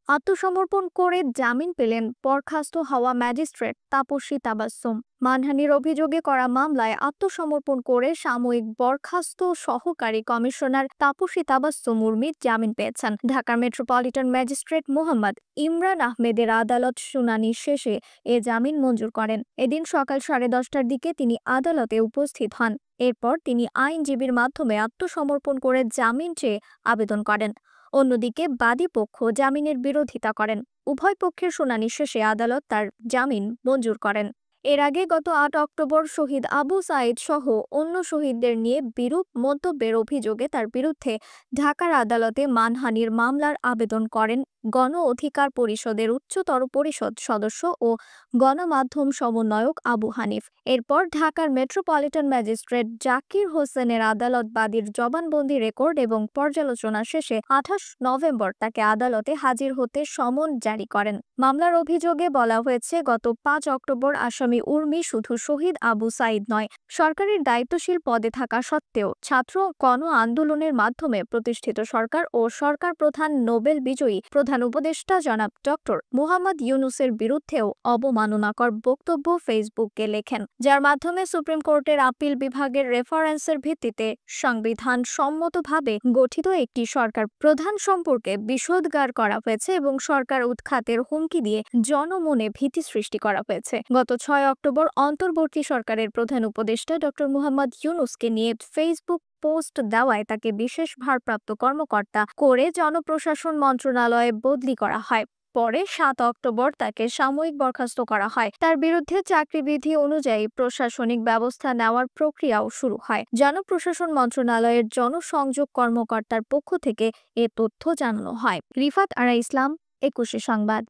আত্মসমর্পণ করে জামিন পেলেন বরখাস্ত হওয়া ম্যাজিস্ট্রেট তাপসী তাবাসসুম। মানহানির অভিযোগে করা মামলায় আত্মসমর্পণ করে সাময়িক বরখাস্ত সহকারী কমিশনার তাপসী তাবাসসুম উর্মি জামিন পেয়েছেন। ঢাকার মেট্রোপলিটন ম্যাজিস্ট্রেট মোহাম্মদ ইমরান আহমেদের আদালত শুনানি শেষে এ জামিন মঞ্জুর করেন। এদিন সকাল 10:30টার দিকে তিনি আদালতে উপস্থিত হন। এরপর তিনি আইনজীবীর মাধ্যমে আত্মসমর্পণ করে জামিন চেয়ে আবেদন করেন। অন্যদিকে বাদী পক্ষ জামিনের বিরোধিতা করেন। উভয় পক্ষের শুনানি শেষে আদালত তার জামিন মঞ্জুর করেন। এর আগে গত ৮ অক্টোবর শহীদ আবু সাঈদ সহ অন্য শহীদদের নিয়ে বিরূপ মন্তব্যের অভিযোগে তার বিরুদ্ধে ঢাকার আদালতে মানহানির মামলার আবেদন করেন গণ অধিকার পরিষদের উচ্চতর পরিষদ সদস্য ও গণমাধ্যম সমন্বয়ক আবু হানিফ। এরপর ঢাকার মেট্রোপলিটন ম্যাজিস্ট্রেট জাকির হোসেনের আদালত বাদীর জবানবন্দি রেকর্ড এবং পর্যালোচনা শেষে ২৮ নভেম্বর তাকে আদালতে হাজির হতে সমন জারি করেন। মামলার অভিযোগে বলা হয়েছে, গত ৫ অক্টোবর আসামি উর্মি শুধু শহীদ আবু সাঈদ নয়, সরকারের দায়িত্বশীল পদে থাকা সত্ত্বেও ছাত্র গণ আন্দোলনের মাধ্যমে প্রতিষ্ঠিত সরকার ও সরকার প্রধান নোবেল বিজয়ী প্রধান উপদেষ্টা জনাব ডক্টর মুহাম্মদ ইউনূসের বিরুদ্ধেও অবমাননাকর বক্তব্য ফেসবুকে লেখেন, যার মাধ্যমে সুপ্রিম কোর্টের আপিল বিভাগের রেফারেন্সের ভিত্তিতে সংবিধান সম্মতভাবে গঠিত একটি সরকার প্রধান সম্পর্কে বিষোদগার করা হয়েছে এবং সরকার উৎখাতের হুমকি দিয়ে জনমনে ভীতি সৃষ্টি করা হয়েছে। গত ৬ অক্টোবর অন্তর্বর্তী সরকারের প্রধান উপদেষ্টা ডক্টর মুহাম্মদ ইউনূসকে নিয়ে ফেসবুক পোস্ট দেওয়ায় তাকে বিশেষ ভারপ্রাপ্ত কর্মকর্তা করে জনপ্রশাসন মন্ত্রণালয়ে বদলি করা হয়। পরে ৭ অক্টোবর তাকে সাময়িক বরখাস্ত করা হয়। তার বিরুদ্ধে চাকরিবিধি অনুযায়ী প্রশাসনিক ব্যবস্থা নেওয়ার প্রক্রিয়াও শুরু হয়। জনপ্রশাসন মন্ত্রণালয়ের জনসংযোগ কর্মকর্তার পক্ষ থেকে এ তথ্য জানানো হয়। রিফাত আরা ইসলাম, ২১ সংবাদ।